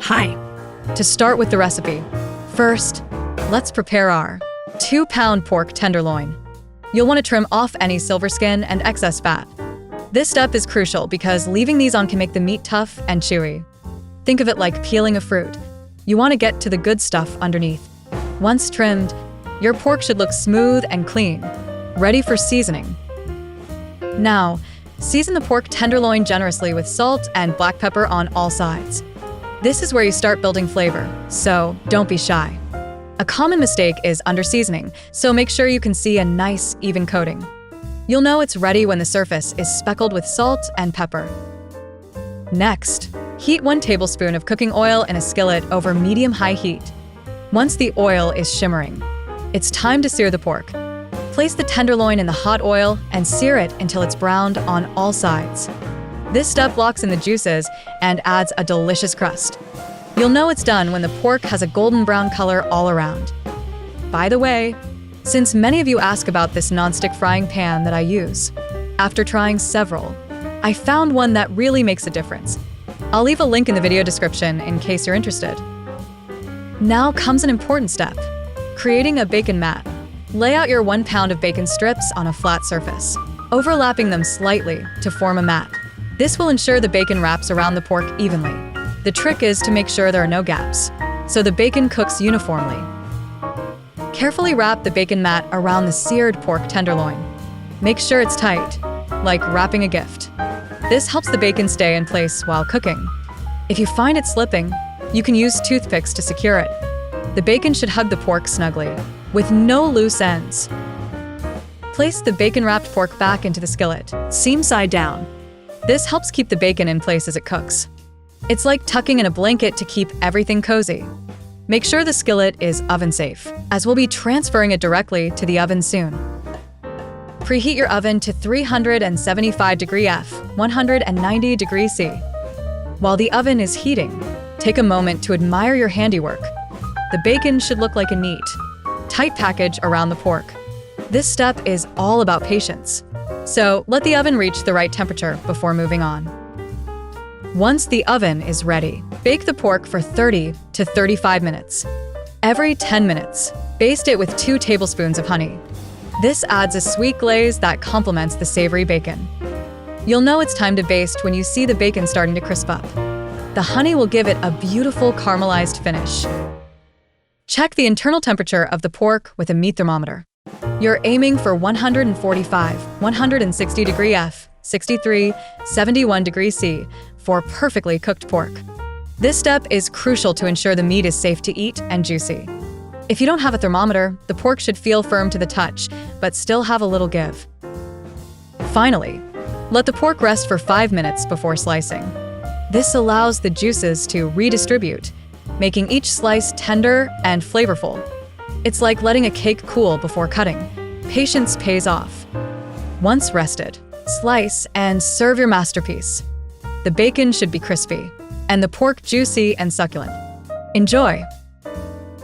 Hi. To start with the recipe, first, let's prepare our 2-pound pork tenderloin. You'll want to trim off any silver skin and excess fat. This step is crucial because leaving these on can make the meat tough and chewy. Think of it like peeling a fruit. You want to get to the good stuff underneath. Once trimmed, your pork should look smooth and clean, ready for seasoning. Now, season the pork tenderloin generously with salt and black pepper on all sides. This is where you start building flavor, so don't be shy. A common mistake is under-seasoning, so make sure you can see a nice, even coating. You'll know it's ready when the surface is speckled with salt and pepper. Next, heat 1 tablespoon of cooking oil in a skillet over medium-high heat. Once the oil is shimmering, it's time to sear the pork. Place the tenderloin in the hot oil and sear it until it's browned on all sides. This step locks in the juices and adds a delicious crust. You'll know it's done when the pork has a golden brown color all around. By the way, since many of you ask about this nonstick frying pan that I use, after trying several, I found one that really makes a difference. I'll leave a link in the video description in case you're interested. Now comes an important step, creating a bacon mat. Lay out your 1 pound of bacon strips on a flat surface, overlapping them slightly to form a mat. This will ensure the bacon wraps around the pork evenly. The trick is to make sure there are no gaps, so the bacon cooks uniformly. Carefully wrap the bacon mat around the seared pork tenderloin. Make sure it's tight, like wrapping a gift. This helps the bacon stay in place while cooking. If you find it slipping, you can use toothpicks to secure it. The bacon should hug the pork snugly, with no loose ends. Place the bacon-wrapped pork back into the skillet, seam side down. This helps keep the bacon in place as it cooks. It's like tucking in a blanket to keep everything cozy. Make sure the skillet is oven-safe, as we'll be transferring it directly to the oven soon. Preheat your oven to 375 degree F, 190 degrees C. While the oven is heating, take a moment to admire your handiwork. The bacon should look like a neat, tight package around the pork. This step is all about patience. So let the oven reach the right temperature before moving on. Once the oven is ready, bake the pork for 30 to 35 minutes. Every 10 minutes, baste it with 2 tablespoons of honey. This adds a sweet glaze that complements the savory bacon. You'll know it's time to baste when you see the bacon starting to crisp up. The honey will give it a beautiful caramelized finish. Check the internal temperature of the pork with a meat thermometer. You're aiming for 145, 160 degree F, 63, 71 degrees C for perfectly cooked pork. This step is crucial to ensure the meat is safe to eat and juicy. If you don't have a thermometer, the pork should feel firm to the touch, but still have a little give. Finally, let the pork rest for 5 minutes before slicing. This allows the juices to redistribute, making each slice tender and flavorful. It's like letting a cake cool before cutting. Patience pays off. Once rested, slice and serve your masterpiece. The bacon should be crispy, and the pork juicy and succulent. Enjoy!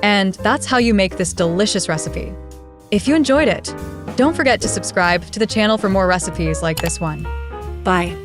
And that's how you make this delicious recipe. If you enjoyed it, don't forget to subscribe to the channel for more recipes like this one. Bye.